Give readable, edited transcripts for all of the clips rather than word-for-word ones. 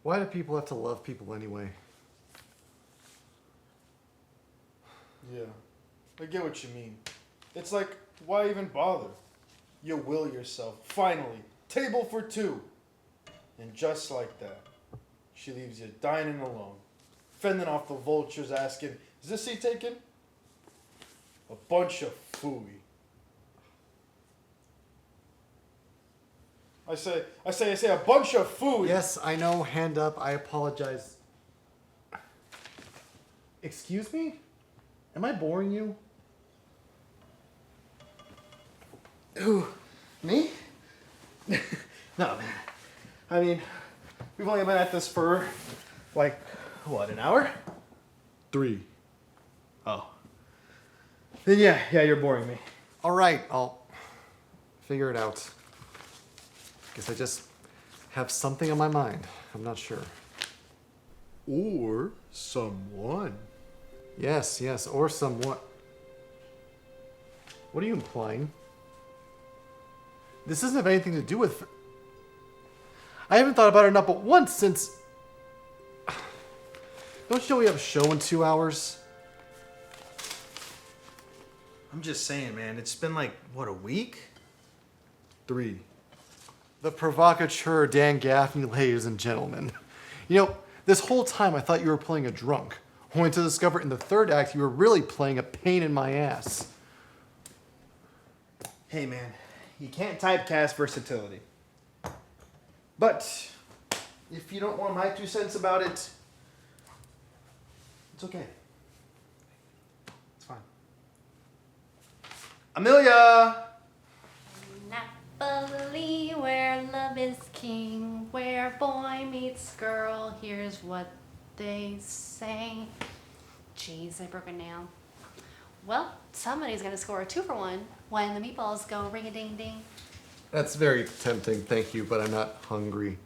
Why do people have to love people anyway? Yeah, I get what you mean. It's like, why even bother? You will yourself. Finally, table for two. And just like that, she leaves you dining alone, fending off the vultures asking, is this seat taken? A bunch of phooey. I say, a bunch of phooey. Yes, I know, hand up, I apologize. Excuse me? Am I boring you? Who? Me? No, man. I mean, we've only been at this for, like, what, an hour? 3. Oh. Then yeah, you're boring me. All right, I'll figure it out. Guess I just have something on my mind. I'm not sure. Or someone. Yes, or somewhat. What are you implying? This doesn't have anything to do with... I haven't thought about it not but once since... Don't you know we have a show in 2 hours? I'm just saying, man. It's been like, what, a week? 3. The provocateur Dan Gaffney, ladies and gentlemen. You know, this whole time I thought you were playing a drunk, only to discover in the third act you were really playing a pain in my ass. Hey, man. You can't typecast versatility. But if you don't want my 2 cents about it, it's okay. It's fine. Amelia! Napoli, where love is king, where boy meets girl, here's what they say. Jeez, I broke a nail. Well, somebody's gonna score a 2-for-1 when the meatballs go ring-a-ding-ding. That's very tempting, thank you, but I'm not hungry.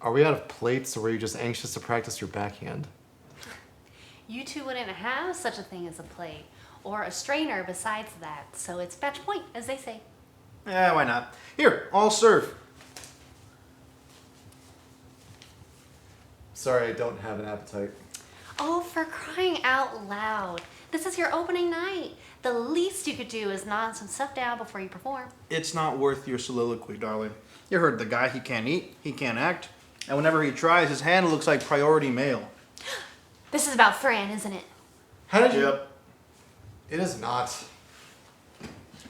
Are we out of plates, or were you just anxious to practice your backhand? You two wouldn't have such a thing as a plate, or a strainer besides that, so it's match point, as they say. Yeah, why not? Here, I'll serve. Sorry, I don't have an appetite. Oh, for crying out loud. This is your opening night. The least you could do is nod some stuff down before you perform. It's not worth your soliloquy, darling. You heard the guy, he can't eat, he can't act, and whenever he tries, his hand looks like priority mail. This is about Fran, isn't it? How did you... Yep. It is not.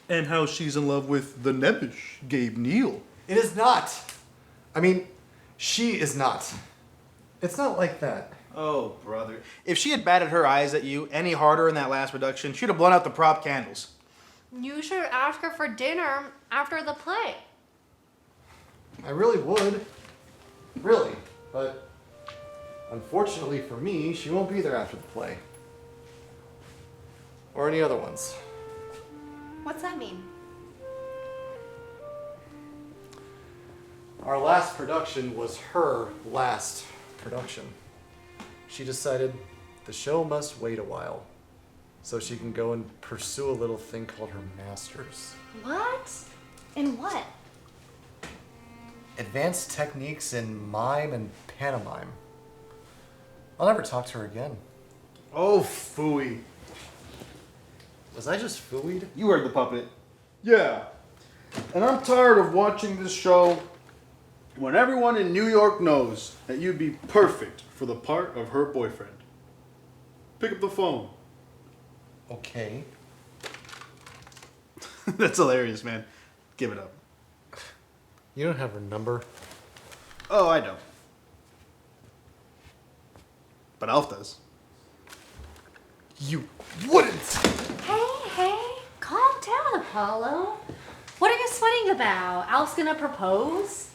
And how she's in love with the nebbish Gabe Neale. It is not. I mean, she is not. It's not like that. Oh, brother. If she had batted her eyes at you any harder in that last production, she'd have blown out the prop candles. You should ask her for dinner after the play. I really would. Really. But unfortunately for me, she won't be there after the play. Or any other ones. What's that mean? Our last production was her last production. She decided the show must wait a while so she can go and pursue a little thing called her master's. What? In what? Advanced techniques in mime and pantomime. I'll never talk to her again. Oh, phooey. Was I just fooeyed? You heard the puppet. Yeah. And I'm tired of watching this show when everyone in New York knows that you'd be perfect for the part of her boyfriend. Pick up the phone. Okay. That's hilarious, man. Give it up. You don't have her number. Oh, I don't. But Alf does. You wouldn't! Hey, calm down, Apollo. What are you sweating about? Alf's gonna propose?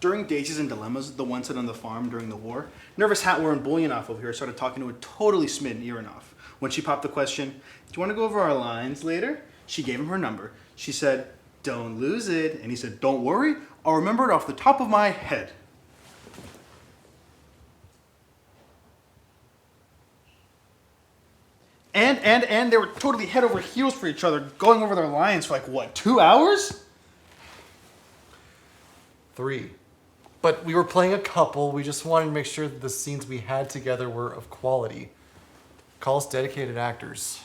During Daisies and Dilemmas, the one set on the farm during the war, nervous hat-wearing Bulyanov over here started talking to a totally smitten Iranov. When she popped the question, do you want to go over our lines later? She gave him her number. She said, don't lose it. And he said, don't worry, I'll remember it off the top of my head. And they were totally head over heels for each other, going over their lines for like, what, 2 hours? 3. But we were playing a couple. We just wanted to make sure that the scenes we had together were of quality. Call us dedicated actors.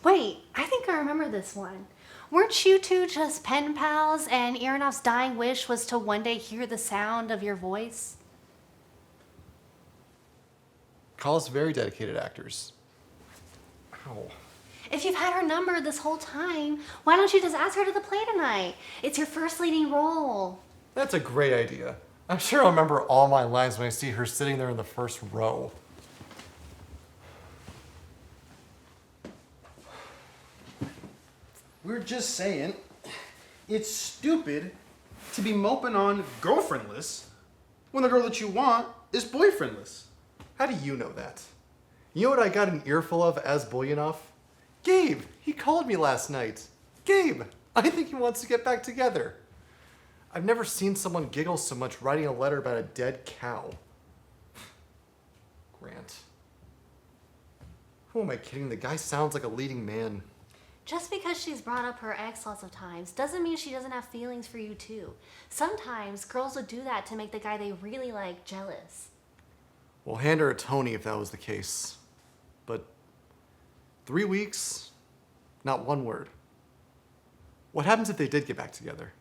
Wait, I think I remember this one. Weren't you two just pen pals and Aronoff's dying wish was to one day hear the sound of your voice? Call us very dedicated actors. Ow. If you've had her number this whole time, why don't you just ask her to the play tonight? It's your first leading role. That's a great idea. I'm sure I'll remember all my lines when I see her sitting there in the first row. We're just saying, it's stupid to be moping on girlfriendless when the girl that you want is boyfriendless. How do you know that? You know what I got an earful of as Bulyanov? Gabe! He called me last night. Gabe! I think he wants to get back together. I've never seen someone giggle so much writing a letter about a dead cow. Grant. Who am I kidding? The guy sounds like a leading man. Just because she's brought up her ex lots of times doesn't mean she doesn't have feelings for you too. Sometimes girls would do that to make the guy they really like jealous. Well, hand her a Tony if that was the case. But 3 weeks, not one word. What happens if they did get back together?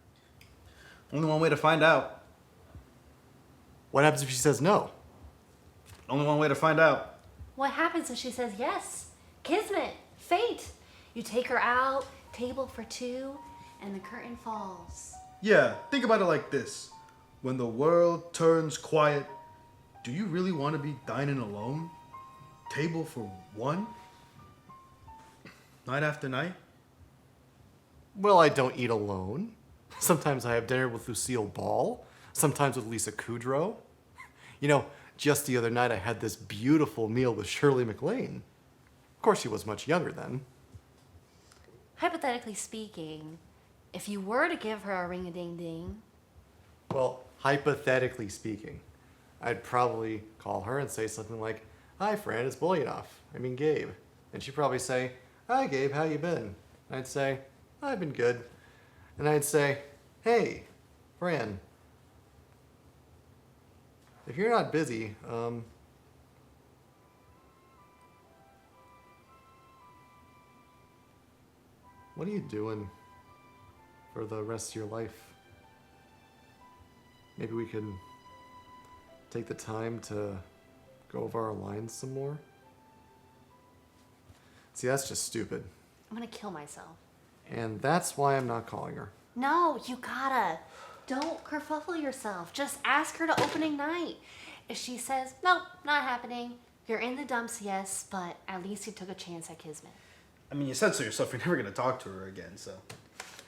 Only one way to find out. What happens if she says no? Only one way to find out. What happens if she says yes? Kismet, fate. You take her out, table for 2, and the curtain falls. Yeah, think about it like this. When the world turns quiet, do you really want to be dining alone? Table for 1? Night after night? Well, I don't eat alone. Sometimes I have dinner with Lucille Ball. Sometimes with Lisa Kudrow. You know, just the other night I had this beautiful meal with Shirley MacLaine. Of course, she was much younger then. Hypothetically speaking, if you were to give her a ring-a-ding-ding, Well, hypothetically speaking, I'd probably call her and say something like, "Hi, Fran, it's Bulyanov. I mean, Gabe." And she'd probably say, "Hi, Gabe, how you been?" And I'd say, "I've been good." And I'd say, "Hey, Fran, if you're not busy, what are you doing for the rest of your life? Maybe we could take the time to go over our lines some more." See, that's just stupid. I'm gonna kill myself. And that's why I'm not calling her. No, you gotta. Don't kerfuffle yourself. Just ask her to opening night. If she says, nope, not happening, you're in the dumps, yes, but at least you took a chance at Kismet. I mean, you said so yourself, you're never going to talk to her again, so.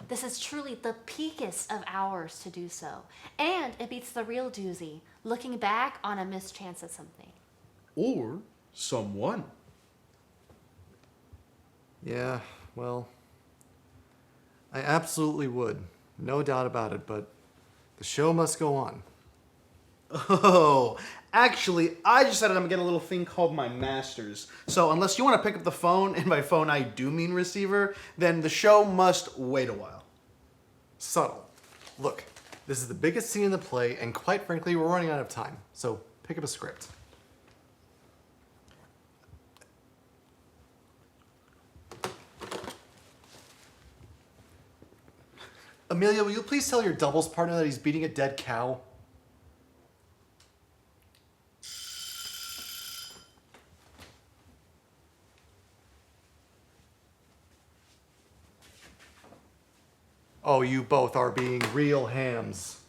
This is truly the peakest of hours to do so. And it beats the real doozy, looking back on a missed chance at something. Or someone. Yeah, well, I absolutely would. No doubt about it, but the show must go on. Oh, actually, I just decided I'm getting a little thing called my masters. So unless you want to pick up the phone, and by phone I do mean receiver, then the show must wait a while. Subtle. Look, this is the biggest scene in the play, and quite frankly, we're running out of time. So pick up a script. Amelia, will you please tell your doubles partner that he's beating a dead cow? Oh, you both are being real hams.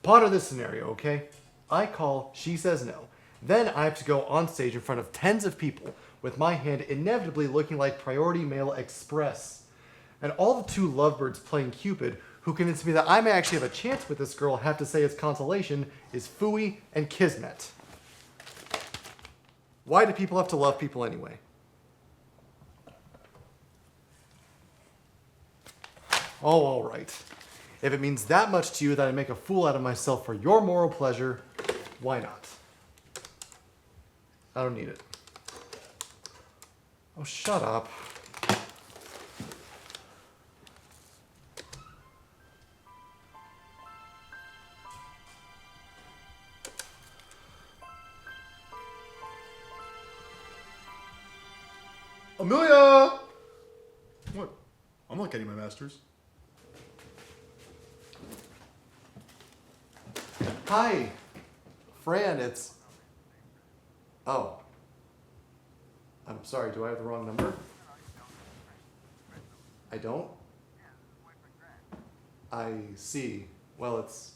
Ponder this scenario, okay? I call, she says no. Then I have to go on stage in front of tens of people with my hand inevitably looking like Priority Mail Express. And all the two lovebirds playing Cupid, who convinced me that I may actually have a chance with this girl, have to say as consolation, is Phooey and Kismet. Why do people have to love people anyway? Oh, all right. If it means that much to you that I make a fool out of myself for your moral pleasure, why not? I don't need it. Oh, shut up. Amelia! What? I'm not getting my master's. Hi, Fran, it's... Oh. I'm sorry, do I have the wrong number? I don't? I see. Well, it's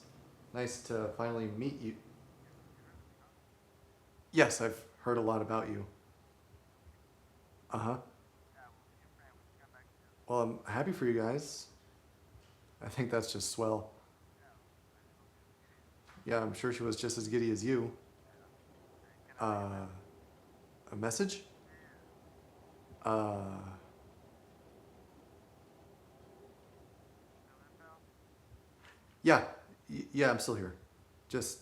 nice to finally meet you. Yes, I've heard a lot about you. Uh-huh. Well, I'm happy for you guys. I think that's just swell. Yeah, I'm sure she was just as giddy as you. A message? Yeah, yeah, I'm still here. Just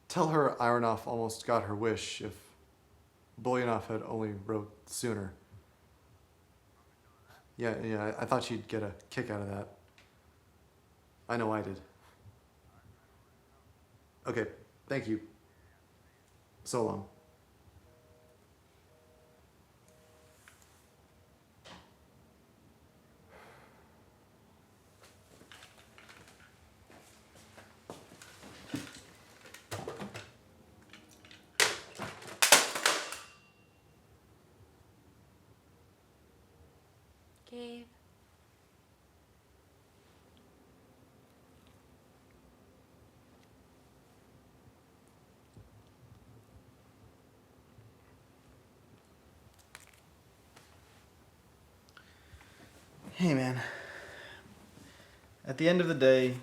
tell her Ironoff almost got her wish if Bulyanov had only wrote sooner. Yeah, I thought she'd get a kick out of that. I know I did. Okay, thank you. So long. Gabe. Hey, man. At the end of the day,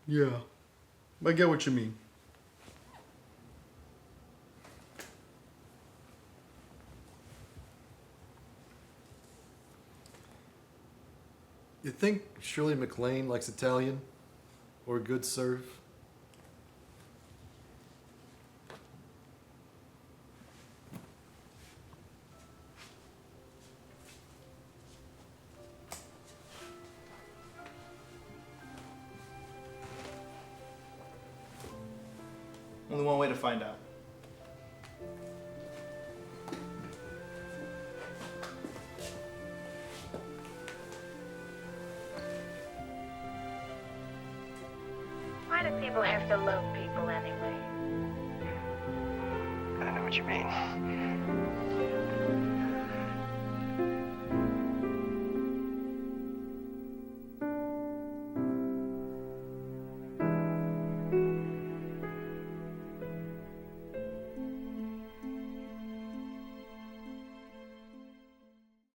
Yeah, I get what you mean. You think Shirley MacLaine likes Italian? Or good surf? only one way to find out. Why do people have to love people anyway? I know what you mean.